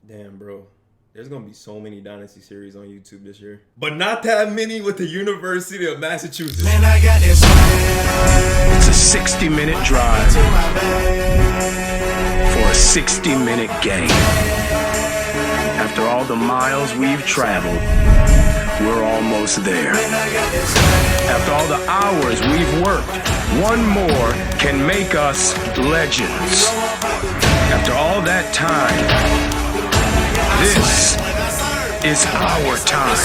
Damn, bro. There's going to be so many Dynasty series on YouTube this year. But not that many with the University of Massachusetts. Man, I got this. It's a 60-minute drive for a 60-minute game. After all the miles we've traveled, we're almost there. After all the hours we've worked, one more can make us legends. After all that time, this is our time.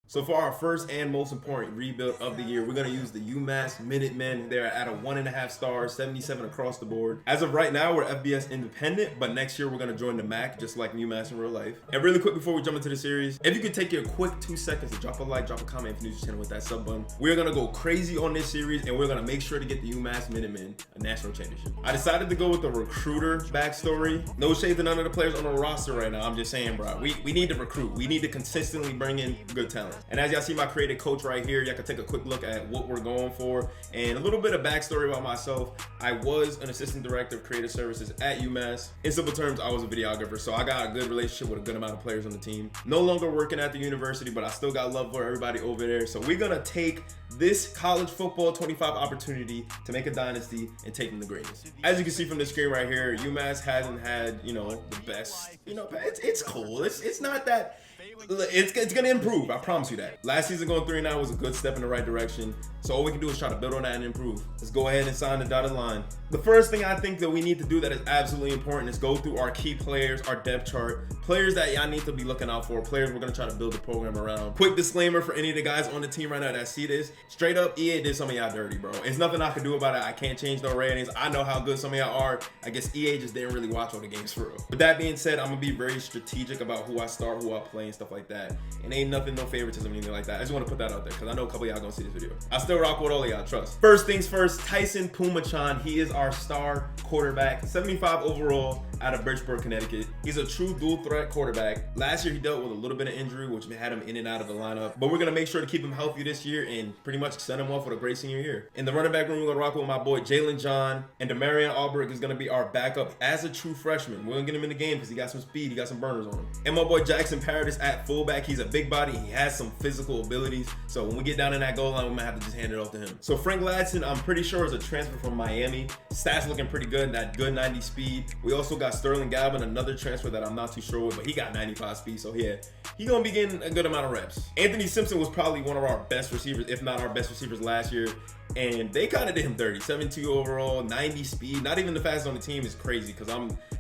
So for our first and most important rebuild of the year, we're going to use the UMass Minutemen. They're at a 1.5 stars, 77 across the board. As of right now, we're FBS independent, but next year we're going to join the MAC, just like UMass in real life. And really quick before we jump into the series, if you could take your quick 2 seconds to drop a like, drop a comment if you're new to the channel with that sub button. We're going to go crazy on this series, and we're going to make sure to get the UMass Minutemen a national championship. I decided to go with the recruiter backstory. No shade to none of the players on the roster right now. I'm just saying, bro, we need to recruit. We need to consistently bring in good talent. And as y'all see my creative coach right here, y'all can take a quick look at what we're going for and a little bit of backstory about myself. I was an assistant director of creative services at UMass. In simple terms, I was a videographer, so I got a good relationship with a good amount of players on the team. No longer working at the university, but I still got love for everybody over there. So we're gonna take this college football 25 opportunity to make a dynasty and take them to greatness. As you can see from the screen right here, UMass hasn't had, the best, it's cool. It's not that. It's gonna improve, I promise you that. Last season going 3-9 was a good step in the right direction. So all we can do is try to build on that and improve. Let's go ahead and sign the dotted line. The first thing I think that we need to do that is absolutely important is go through our key players, our depth chart, players that y'all need to be looking out for, players we're gonna try to build the program around. Quick disclaimer for any of the guys on the team right now that see this, straight up, EA did some of y'all dirty, bro. It's nothing I can do about it. I can't change no ratings. I know how good some of y'all are. I guess EA just didn't really watch all the games for real. With that being said, I'm gonna be very strategic about who I start, who I play, and stuff like that. And ain't nothing, no favoritism, anything like that. I just want to put that out there because I know a couple of y'all gonna see this video. I still rock with all of y'all, trust. First things first, Tyson Pumachan. He is our star quarterback, 75 overall out of Bridgeport, Connecticut. He's a true dual threat quarterback. Last year he dealt with a little bit of injury, which had him in and out of the lineup. But we're gonna make sure to keep him healthy this year and pretty much send him off with a great senior year. In the running back room, we're gonna rock with my boy Jalen John, and Demarion Albrick is gonna be our backup as a true freshman. We're gonna get him in the game because he got some speed, he got some burners on him. And my boy Jackson Paradis at fullback. He's a big body, he has some physical abilities. So when we get down in that goal line, we might have to just hand it off to him. So Frank Ladson, I'm pretty sure is a transfer from Miami. Stats looking pretty good, that good 90 speed. We also got Sterling Galvin, another transfer that I'm not too sure with, but he got 95 speed, so yeah, he gonna be getting a good amount of reps. Anthony Simpson was probably one of our best receivers, if not our best receivers last year, and they kind of did him dirty. 72 overall, 90 speed, not even the fastest on the team is crazy because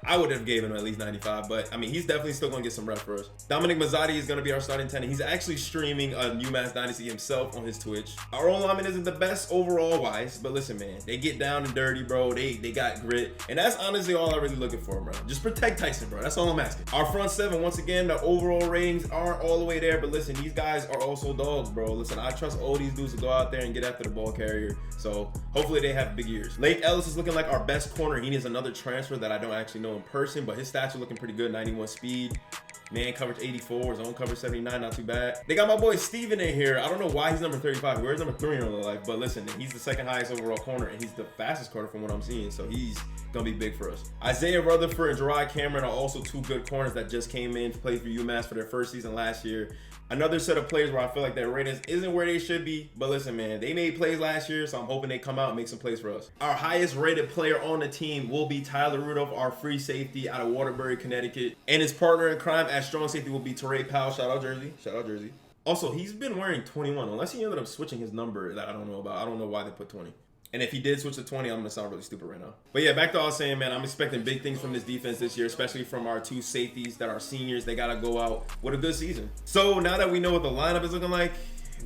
I would have given him at least 95, but I mean, he's definitely still gonna get some reps for us. Dominic Mazzotti is gonna be our starting 10, and he's actually streaming a UMass Dynasty himself on his Twitch. Our O-lineman isn't the best overall wise, but listen, man, they get down and dirty, bro. They got grit, and that's honestly all I'm really looking for, bro. Just protect Tyson, bro. That's all I'm asking. Our front seven, once again, the overall ratings aren't all the way there, but listen, these guys are also dogs, bro. Listen, I trust all these dudes to go out there and get after the ball carrier, so hopefully they have big years. Lake Ellis is looking like our best corner. He needs another transfer that I don't actually know in person, but his stats are looking pretty good. 91 speed. Man coverage 84, zone coverage 79, not too bad. They got my boy Steven in here. I don't know why he's number 35. Where's number 3 in real life? But listen, he's the second highest overall corner, and he's the fastest corner from what I'm seeing. So he's gonna be big for us. Isaiah Rutherford and Gerard Cameron are also 2 good corners that just came in to play for UMass for their first season last year. Another set of players where I feel like their ratings isn't where they should be. But listen, man, they made plays last year, so I'm hoping they come out and make some plays for us. Our highest rated player on the team will be Tyler Rudolph, our free safety out of Waterbury, Connecticut. And his partner in crime At strong safety will be Teray Powell. Shout out Jersey. Shout out Jersey. Also, he's been wearing 21, unless he ended up switching his number that I don't know about. I don't know why they put 20. And if he did switch to 20, I'm going to sound really stupid right now. But yeah, back to all I was saying, man, I'm expecting big things from this defense this year, especially from our two safeties that are seniors. They got to go out with a good season. So now that we know what the lineup is looking like,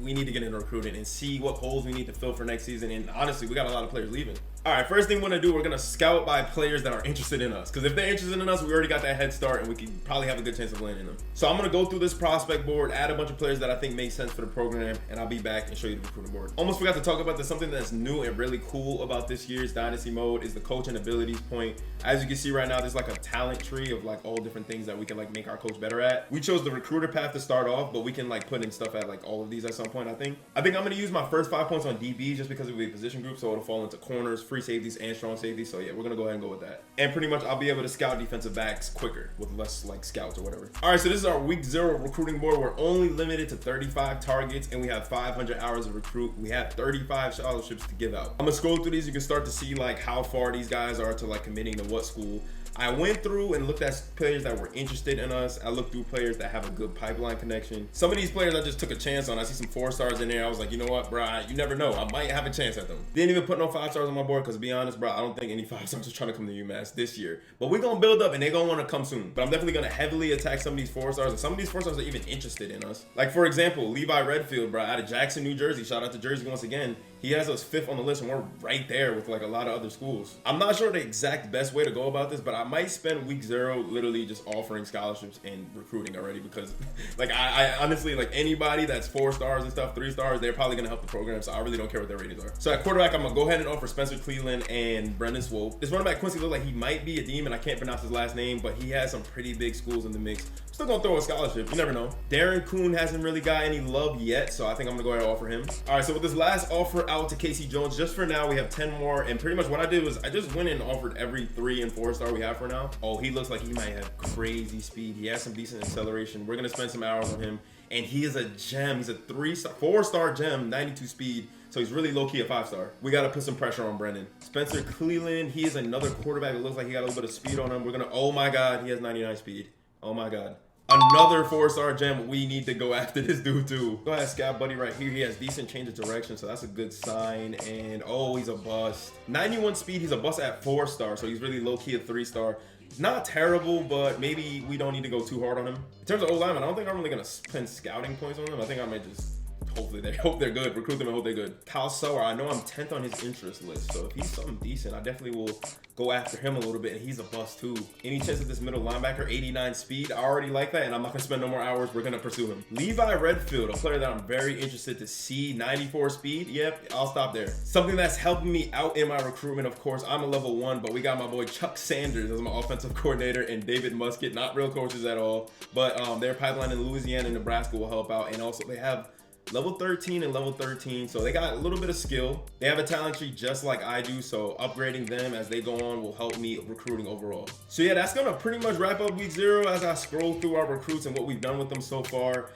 we need to get into recruiting and see what holes we need to fill for next season. And honestly, we got a lot of players leaving. All right, first thing we're going to do, we're going to scout by players that are interested in us. Because if they're interested in us, we already got that head start and we can probably have a good chance of landing them. So I'm going to go through this prospect board, add a bunch of players that I think make sense for the program, and I'll be back and show you the recruiting board. Almost forgot to talk about this. Something that's new and really cool about this year's Dynasty mode is the coach and abilities point. As you can see right now, there's like a talent tree of like all different things that we can like make our coach better at. We chose the recruiter path to start off, but we can like put in stuff at like all of these at some point, I think. I think I'm going to use my first 5 points on DB just because it will be a position group, so it'll fall into corners, free safeties, and strong safety. So yeah, we're gonna go ahead and go with that. And pretty much I'll be able to scout defensive backs quicker with less like scouts or whatever. All right, so this is our week 0 recruiting board. We're only limited to 35 targets and we have 500 hours of recruit. We have 35 scholarships to give out. I'm gonna scroll through these. You can start to see like how far these guys are to like committing to what school. I went through and looked at players that were interested in us. I looked through players that have a good pipeline connection. Some of these players I just took a chance on. I see some 4 stars in there. I was like, you know what, bro? You never know. I might have a chance at them. Didn't even put no 5 stars on my board because, to be honest, bro, I don't think any 5 stars are trying to come to UMass this year. But we're going to build up and they're going to want to come soon. But I'm definitely going to heavily attack some of these 4 stars. And some of these 4 stars are even interested in us. Like, for example, Levi Redfield, bro, out of Jackson, New Jersey. Shout out to Jersey once again. He has us 5th on the list and we're right there with like a lot of other schools. I'm not sure the exact best way to go about this, but I might spend week 0 literally just offering scholarships and recruiting already because like I honestly, like anybody that's 4 stars and stuff, 3 stars, they're probably gonna help the program. So I really don't care what their ratings are. So at quarterback, I'm gonna go ahead and offer Spencer Cleveland and Brendan Swope. This running back Quincy looks like he might be a demon. I can't pronounce his last name, but he has some pretty big schools in the mix. Still gonna throw a scholarship, you never know. Darren Kuhn hasn't really got any love yet, so I think I'm gonna go ahead and offer him. All right, so with this last offer out to Casey Jones, just for now, we have 10 more, and pretty much what I did was I just went and offered every 3 and 4 star we have for now. Oh, he looks like he might have crazy speed. He has some decent acceleration. We're gonna spend some hours on him, and he is a gem. He's a 4-star gem, 92 speed. So he's really low-key a 5-star. We got to put some pressure on Brendan. Spencer Cleveland, he is another quarterback that looks like he got a little bit of speed on him. We're gonna, oh my God, he has 99 speed. Oh my God. Another 4-star gem. We need to go after this dude too. Go ahead, Scout Buddy right here. He has decent change of direction, so that's a good sign. And oh, he's a bust. 91 speed, he's a bust at 4-star, so he's really low-key a 3-star. Not terrible, but maybe we don't need to go too hard on him. In terms of O-lineman, I don't think I'm really gonna spend scouting points on them. I think I might just hopefully they hope they're good. Recruit them and hope they're good. Kyle Sauer, I know I'm 10th on his interest list, so if he's something decent, I definitely will go after him a little bit, and he's a bust too. Any chance at this middle linebacker, 89 speed? I already like that, and I'm not gonna spend no more hours. We're gonna pursue him. Levi Redfield, a player that I'm very interested to see, 94 speed. Yep, I'll stop there. Something that's helping me out in my recruitment, of course, I'm a level 1, but we got my boy Chuck Sanders as my offensive coordinator and David Musket, not real coaches at all, but their pipeline in Louisiana and Nebraska will help out, and also they have level 13 and level 13, so they got a little bit of skill. They have a talent tree just like I do, so upgrading them as they go on will help me recruiting overall. So yeah, that's gonna pretty much wrap up week 0 as I scroll through our recruits and what we've done with them so far.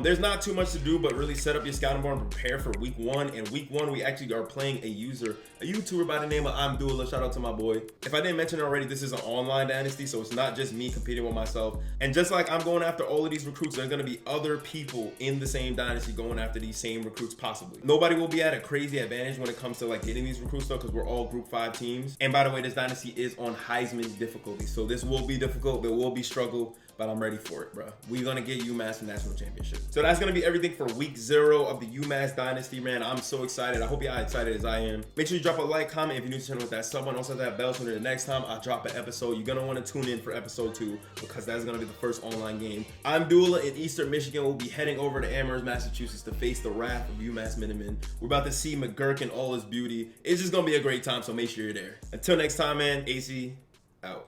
There's not too much to do but really set up your scouting board and prepare for week 1. And week 1 we actually are playing a YouTuber by the name of I'm Dula. Shout out to my boy. If I didn't mention it already, this is an online dynasty, so it's not just me competing with myself. And just like I'm going after all of these recruits, there's gonna be other people in the same dynasty going after these same recruits possibly. Nobody will be at a crazy advantage when it comes to like getting these recruits though, because we're all group 5 teams. And by the way, this dynasty is on Heisman difficulty, so this will be difficult, there will be struggle, but I'm ready for it, bro. We're gonna get UMass national championship. So that's gonna be everything for week 0 of the UMass Dynasty, man. I'm so excited. I hope y'all excited as I am. Make sure you drop a like, comment if you're new to the channel with that sub button. Also that bell so that the next time I drop an episode, you're gonna wanna tune in for episode 2 because that's gonna be the first online game. I'm Dula in Eastern Michigan. We'll be heading over to Amherst, Massachusetts to face the wrath of UMass Minutemen. We're about to see McGurk in all his beauty. It's just gonna be a great time, so make sure you're there. Until next time, man, AC.